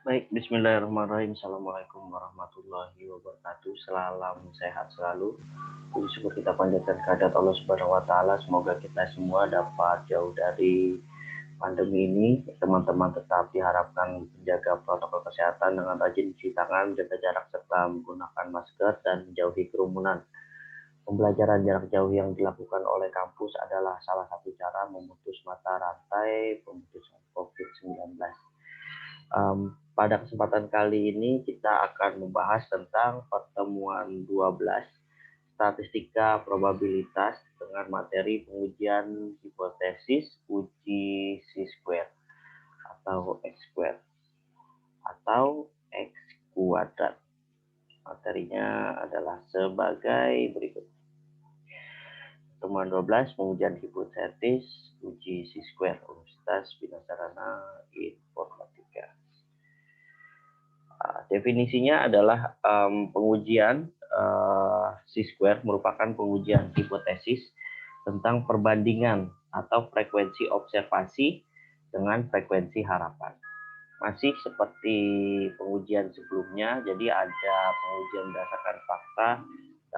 Baik, bismillahirrahmanirrahim. Assalamualaikum warahmatullahi wabarakatuh. Salam sehat selalu. Puji syukur kita panjatkan kehadirat Allah Subhanahu wa taala. Semoga kita semua dapat jauh dari pandemi ini. Teman-teman tetap diharapkan menjaga protokol kesehatan dengan rajin cuci tangan, jaga jarak serta menggunakan masker dan menjauhi kerumunan. Pembelajaran jarak jauh yang dilakukan oleh kampus adalah salah satu cara memutus mata rantai pemutusan COVID-19. Pada kesempatan kali ini kita akan membahas tentang pertemuan 12 statistika probabilitas dengan materi pengujian hipotesis uji C-square atau X-square atau X kuadrat. Materinya adalah sebagai berikut. Pertemuan 12 pengujian hipotesis uji C-square Universitas Bina Sarana Informatika. Definisinya adalah pengujian C-square merupakan pengujian hipotesis tentang perbandingan atau frekuensi observasi dengan frekuensi harapan. Masih seperti pengujian sebelumnya, jadi ada pengujian berdasarkan fakta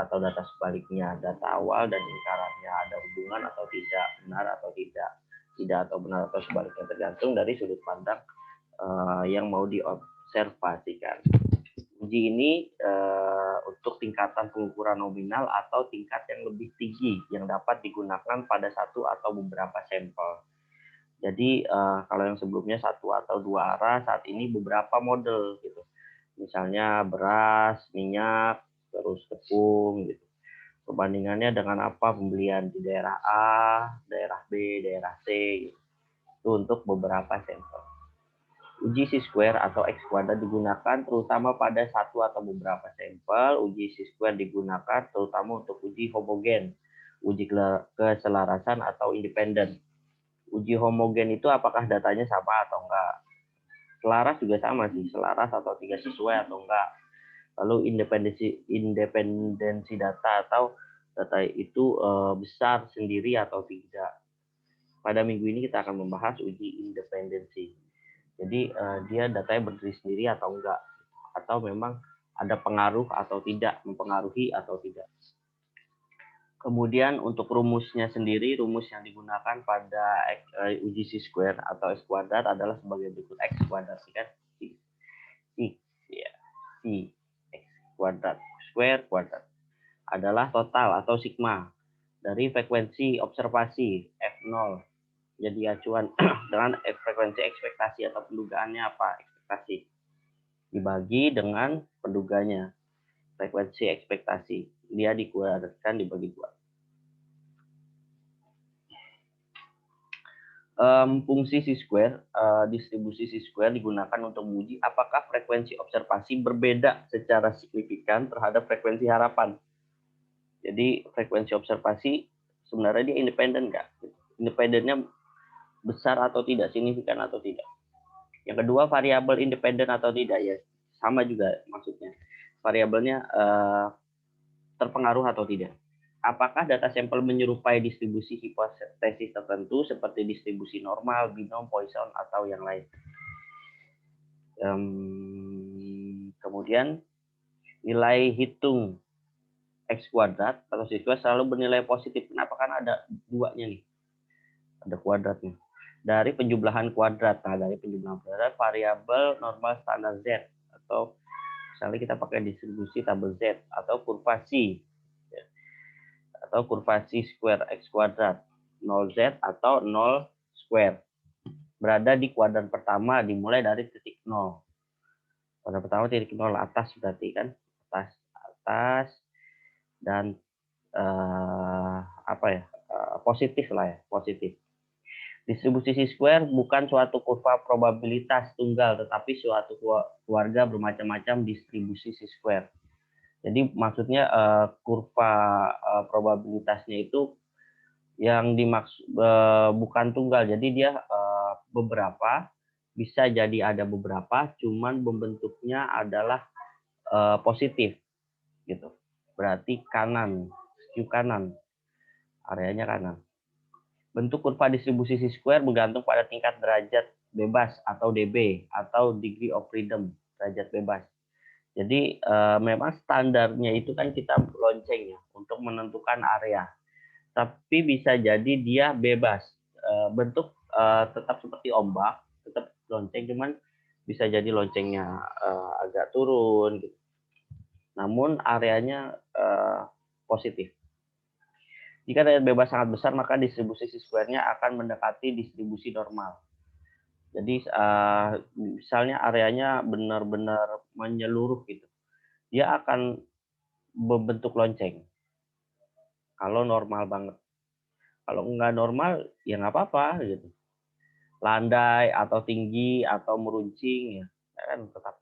atau data sebaliknya, data awal dan lingkarannya ada hubungan atau tidak, benar atau tidak atau benar atau sebaliknya, tergantung dari sudut pandang yang mau diobservasikan. Uji ini untuk tingkatan pengukuran nominal atau tingkat yang lebih tinggi yang dapat digunakan pada satu atau beberapa sampel. Jadi kalau yang sebelumnya satu atau dua arah, saat ini beberapa model gitu. Misalnya beras, minyak, terus tepung gitu. Perbandingannya dengan apa? Pembelian di daerah A, daerah B, daerah C gitu. Itu untuk beberapa sampel. Uji C-square atau X kuadrat digunakan terutama pada satu atau beberapa sampel. Uji C-square digunakan terutama untuk uji homogen, uji keselarasan atau independen. Uji homogen itu apakah datanya sama atau enggak. Selaras juga sama sih, selaras atau tidak sesuai atau enggak. Lalu independensi data atau data itu besar sendiri atau tidak. Pada minggu ini kita akan membahas uji independensi. Jadi dia datanya berdiri sendiri atau enggak, atau memang ada pengaruh atau tidak, mempengaruhi atau tidak. Kemudian untuk rumusnya sendiri, rumus yang digunakan pada uji C-square atau X kuadrat adalah sebagai berikut. X kuadrat kan C X kuadrat square kuadrat adalah total atau sigma dari frekuensi observasi F0 jadi acuan dengan frekuensi ekspektasi atau pendugaannya apa ekspektasi dibagi dengan penduganya frekuensi ekspektasi dia dikuadratkan dibagi dua. Fungsi C-square, distribusi C-square digunakan untuk menguji apakah frekuensi observasi berbeda secara signifikan terhadap frekuensi harapan. Jadi frekuensi observasi sebenarnya dia independen nggak? Independennya besar atau tidak, signifikan atau tidak. Yang kedua variabel independen atau tidak ya sama juga maksudnya. Variabelnya terpengaruh atau tidak. Apakah data sampel menyerupai distribusi hipotesis tertentu seperti distribusi normal, binom, Poisson, atau yang lain. Kemudian nilai hitung X kuadrat atau C-square selalu bernilai positif. Kenapa? Kan ada duanya nih. Ada kuadratnya. Dari penjumlahan kuadrat. Nah, dari penjumlahan kuadrat variabel normal standar Z atau misalnya kita pakai distribusi tabel Z atau kurva C atau kurva C square X kuadrat 0Z atau 0 square berada di kuadran pertama dimulai dari titik 0. Kuadran pertama titik 0 atas berarti kan atas dan positif lah ya, positif. Distribusi C-square bukan suatu kurva probabilitas tunggal tetapi suatu keluarga bermacam-macam distribusi C-square. Jadi maksudnya kurva probabilitasnya itu yang dimaksud bukan tunggal. Jadi dia beberapa, bisa jadi ada beberapa, cuman membentuknya adalah positif gitu. Berarti kanan, skew kanan, areanya kanan. Bentuk kurva distribusi C-square bergantung pada tingkat derajat bebas atau DB atau degree of freedom, derajat bebas. Jadi memang standarnya itu kan kita lonceng ya untuk menentukan area. Tapi bisa jadi dia bebas. Bentuk tetap seperti ombak, tetap lonceng, cuman bisa jadi loncengnya agak turun gitu. Namun areanya positif. Jika derajat bebas sangat besar, maka distribusi C-square-nya akan mendekati distribusi normal. Jadi misalnya areanya benar-benar menyeluruh gitu, dia akan berbentuk lonceng. Kalau normal banget. Kalau nggak normal, ya nggak apa-apa gitu. Landai atau tinggi atau meruncing ya kan tetap.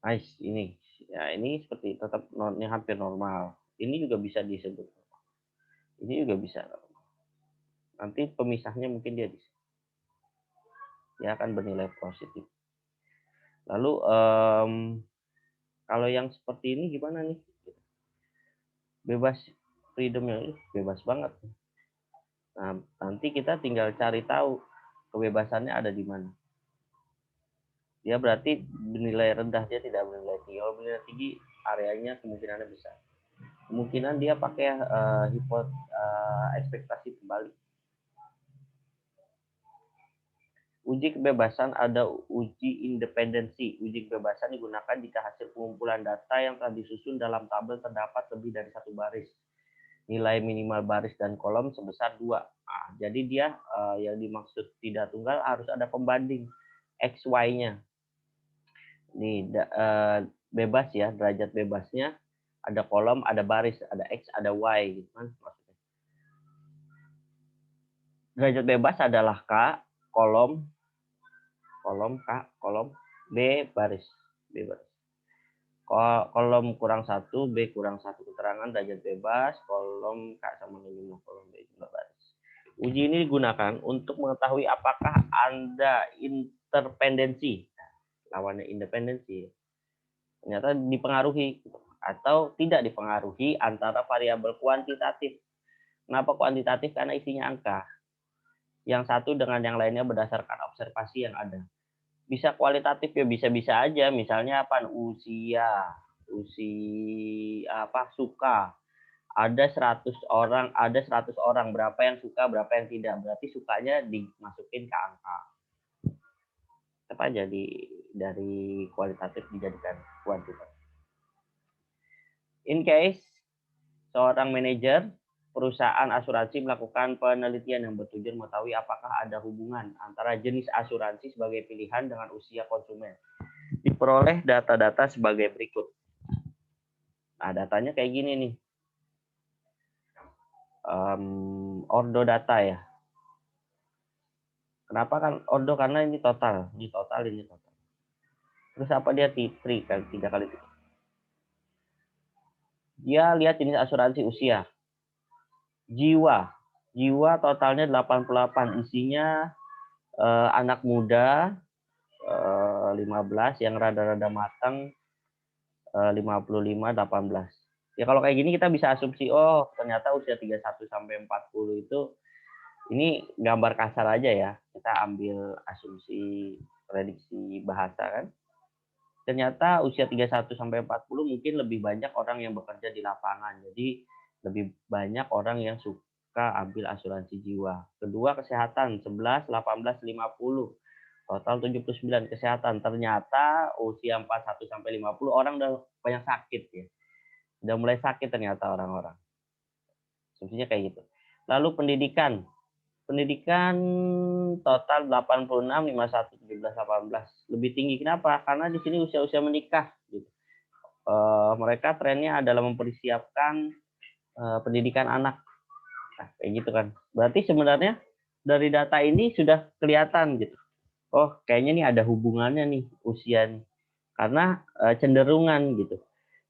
Nice ini. Ya ini seperti tetap hampir normal. Ini juga bisa disebut. Ini juga bisa. Nanti pemisahnya mungkin dia akan bernilai positif. Lalu kalau yang seperti ini gimana nih? Bebas, freedomnya bebas banget. Nah, nanti kita tinggal cari tahu kebebasannya ada di mana. Dia berarti bernilai rendah, dia tidak bernilai tinggi. Kalau bernilai tinggi, areanya kemungkinannya besar. Kemungkinan dia pakai ekspektasi kembali. Uji kebebasan ada uji independensi. Uji kebebasan digunakan jika hasil pengumpulan data yang telah disusun dalam tabel terdapat lebih dari satu baris. Nilai minimal baris dan kolom sebesar 2. Nah, jadi dia yang dimaksud tidak tunggal harus ada pembanding XY-nya. Ini bebas ya, derajat bebasnya ada kolom, ada baris, ada X, ada Y gitu kan maksudnya. Derajat bebas adalah K, kolom K, kolom B, baris. B baris. Kolom kurang 1, B kurang 1 keterangan derajat bebas, kolom K sama dengan 5, kolom B jumlah baris. Uji ini digunakan untuk mengetahui apakah Anda interpendensi, lawannya independensi, ternyata dipengaruhi atau tidak dipengaruhi antara variabel kuantitatif. Kenapa kuantitatif? Karena isinya angka. Yang satu dengan yang lainnya berdasarkan observasi yang ada. Bisa kualitatif ya bisa-bisa aja, misalnya apa, usia suka, ada 100 orang, berapa yang suka, berapa yang tidak, berarti sukanya dimasukin ke angka. Apa dari kualitatif dijadikan kuantitatif. In case seorang manajer perusahaan asuransi melakukan penelitian yang bertujuan mengetahui apakah ada hubungan antara jenis asuransi sebagai pilihan dengan usia konsumen. Diperoleh data-data sebagai berikut. Nah, datanya kayak gini nih. Ordo data ya. Kenapa kan ordo? Karena ini total. Ini total. Terus apa dia T3 kan 3 kali. Dia lihat jenis asuransi usia. Jiwa totalnya 88. Isinya anak muda 15, yang rada-rada matang 55, 18. Ya kalau kayak gini kita bisa asumsi, oh ternyata usia 31 sampai 40 itu ini gambar kasar aja ya. Kita ambil asumsi prediksi bahasa kan. Ternyata usia 31 sampai 40 mungkin lebih banyak orang yang bekerja di lapangan. Jadi lebih banyak orang yang suka ambil asuransi jiwa. Kedua, kesehatan 11, 18, 50. Total 79 kesehatan. Ternyata usia 41 sampai 50 orang udah banyak sakit ya. Udah mulai sakit ternyata orang-orang. Asumsinya kayak gitu. Lalu pendidikan. Pendidikan total 86, 51, 17, 18. Lebih tinggi. Kenapa? Karena di sini usia-usia menikah. Gitu. Mereka trennya adalah mempersiapkan pendidikan anak. Nah, kayak gitu kan. Berarti sebenarnya dari data ini sudah kelihatan gitu. Oh, kayaknya nih ada hubungannya nih usia nih. Karena cenderungan gitu.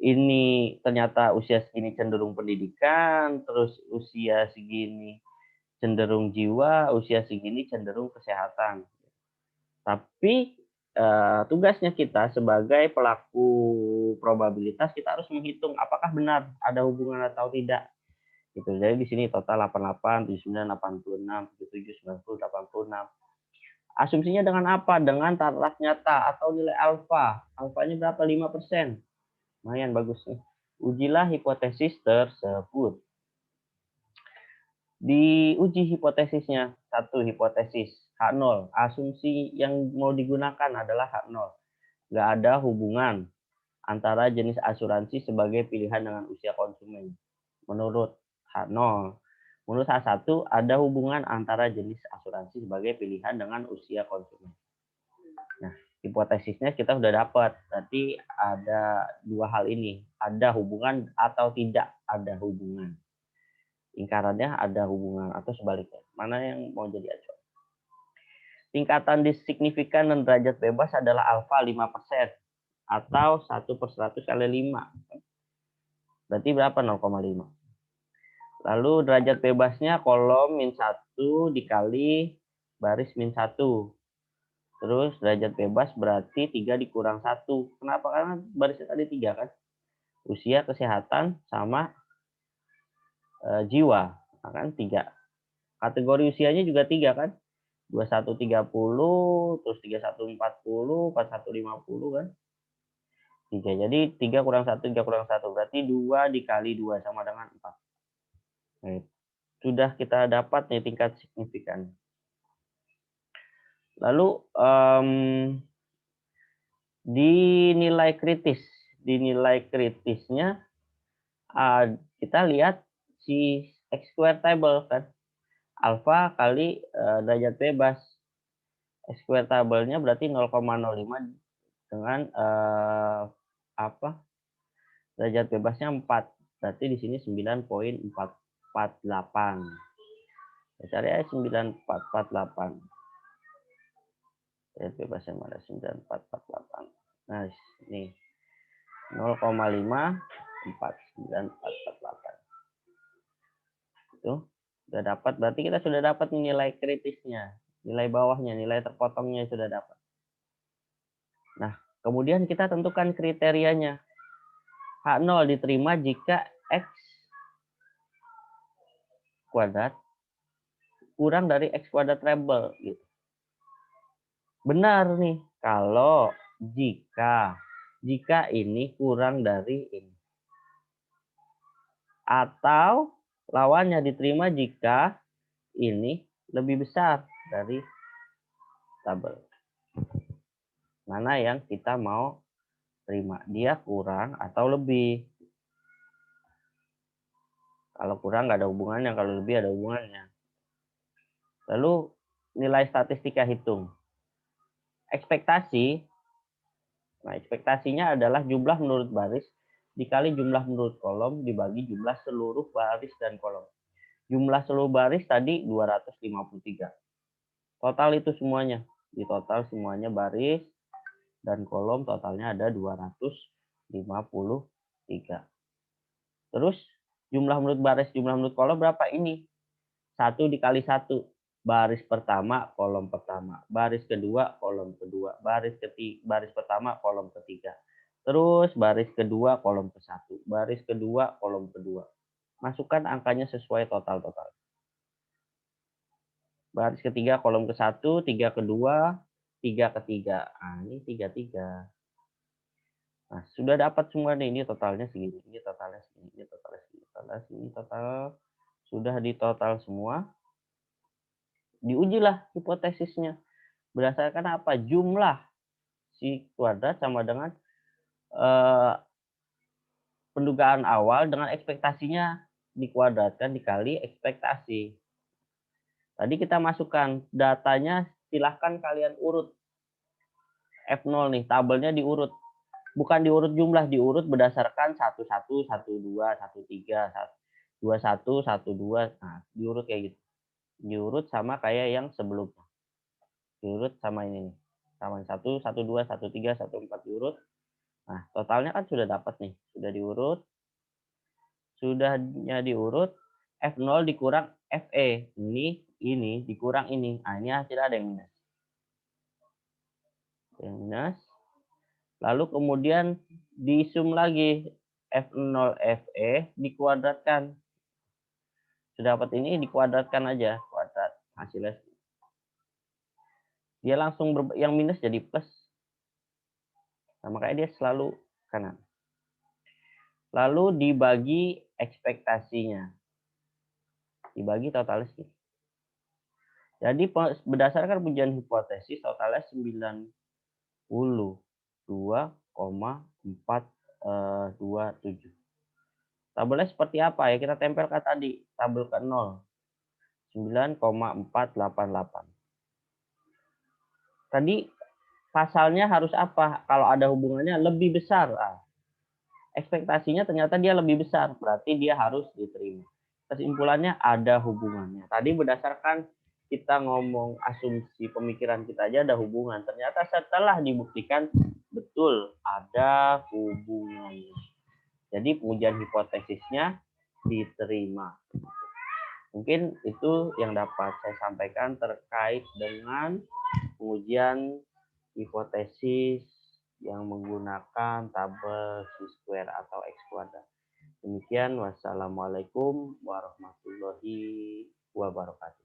Ini ternyata usia segini cenderung pendidikan, terus usia segini cenderung jiwa, usia segini cenderung kesehatan. Tapi tugasnya kita sebagai pelaku probabilitas, kita harus menghitung apakah benar ada hubungan atau tidak. Gitu. Jadi di sini total 88, 79, 86, 77, 90, 86. Asumsinya dengan apa? Dengan taraf nyata atau nilai alfa. Alfanya berapa? 5%. Lumayan bagus nih. Ujilah hipotesis tersebut. Diuji hipotesisnya. Satu hipotesis H0. Asumsi yang mau digunakan adalah H0. Nggak ada hubungan antara jenis asuransi sebagai pilihan dengan usia konsumen. Menurut H0. Menurut H1 ada hubungan antara jenis asuransi sebagai pilihan dengan usia konsumen. Nah, hipotesisnya kita sudah dapat. Berarti ada dua hal ini. Ada hubungan atau tidak ada hubungan. Ingkarannya ada hubungan atau sebaliknya. Mana yang mau jadi acuan? Tingkatan signifikan dan derajat bebas adalah alfa 5% atau 1/100 kali 5. Berarti berapa? 0,5. Lalu derajat bebasnya kolom min 1 dikali baris min 1. Terus derajat bebas berarti 3 dikurang 1. Kenapa? Karena barisnya tadi 3 kan. Usia, kesehatan, sama jiwa. Nah, kan 3. Kategori usianya juga 3 kan. 21 30, terus 31 40, 41 50 kan. 3. Jadi 3 kurang 1, 3 kurang 1. Berarti 2 dikali 2 sama dengan 4. Nah, sudah kita dapat nih tingkat signifikan. Lalu di nilai kritisnya kita lihat si X square table kan, alfa kali derajat bebas. X square table-nya berarti 0,05 dengan derajat bebasnya 4. Berarti di sini 9,448. Ya, cari aja 9,448. Derajat bebasnya mana? 9,448. Nah, ini 0,54948. Itu sudah dapat. Berarti kita sudah dapat nilai kritisnya, nilai bawahnya, nilai terpotongnya sudah dapat. Nah, kemudian kita tentukan kriterianya. H0 diterima jika X kuadrat kurang dari X kuadrat treble gitu. Benar nih kalau jika ini kurang dari ini. Atau lawannya diterima jika ini lebih besar dari tabel. Mana yang kita mau terima? Dia kurang atau lebih? Kalau kurang nggak ada hubungannya, kalau lebih ada hubungannya. Lalu nilai statistika hitung. Ekspektasi. Nah, ekspektasinya adalah jumlah menurut baris dikali jumlah menurut kolom dibagi jumlah seluruh baris dan kolom. Jumlah seluruh baris tadi 253. Total itu semuanya. Di total semuanya baris dan kolom totalnya ada 253. Terus jumlah menurut baris, jumlah menurut kolom berapa ini? 1 dikali 1. Baris pertama, kolom pertama. Baris kedua, kolom kedua. Baris pertama, kolom ketiga. Terus baris kedua, kolom ke-1. Baris kedua, kolom kedua. Masukkan angkanya sesuai total-total. Baris ketiga, kolom ke-1, 3 kedua, 3 ketiga. Nah, ini 3. Nah, sudah dapat semua nih. Ini totalnya segini. Ini totalnya segini. Ini totalnya segini. Totalnya segini. Total. Sudah ditotal semua. Diujilah hipotesisnya. Berdasarkan apa? Jumlah si kuadrat sama dengan pendugaan awal dengan ekspektasinya dikuadratkan dikali ekspektasi. Tadi kita masukkan datanya, silahkan kalian urut. F0 nih, tabelnya diurut. Bukan diurut jumlah, diurut berdasarkan 11, 12, 13, 21, 12. Nah, diurut kayak gitu. Diurut sama kayak yang sebelumnya. Diurut sama ini nih. Sama 1, 12, 13, 14 diurut. Nah, totalnya kan sudah dapat nih. Sudah diurut. Sudahnya diurut. F0 dikurang FE. Ini dikurang ini. Nah, ini hasilnya ada yang minus. Yang minus. Lalu kemudian disum lagi F0 FE dikuadratkan. Sudah dapat ini, dikuadratkan aja, kuadrat hasilnya. Dia langsung yang minus jadi plus. Nah, makanya dia selalu kanan. Lalu dibagi ekspektasinya. Dibagi totalnya segini. Jadi berdasarkan pengujian hipotesis totalnya 92,427. Tabelnya seperti apa ya? Kita tempelkan tadi tabel ke 0. 9,488. Tadi pasalnya harus apa? Kalau ada hubungannya lebih besar. Ekspektasinya ternyata dia lebih besar, berarti dia harus diterima. Kesimpulannya ada hubungannya. Tadi berdasarkan kita ngomong asumsi pemikiran kita aja ada hubungan. Ternyata setelah dibuktikan betul ada hubungannya. Jadi pengujian hipotesisnya diterima. Mungkin itu yang dapat saya sampaikan terkait dengan pengujian hipotesis yang menggunakan tabel chi-square atau x kuadrat. Demikian, wassalamualaikum warahmatullahi wabarakatuh.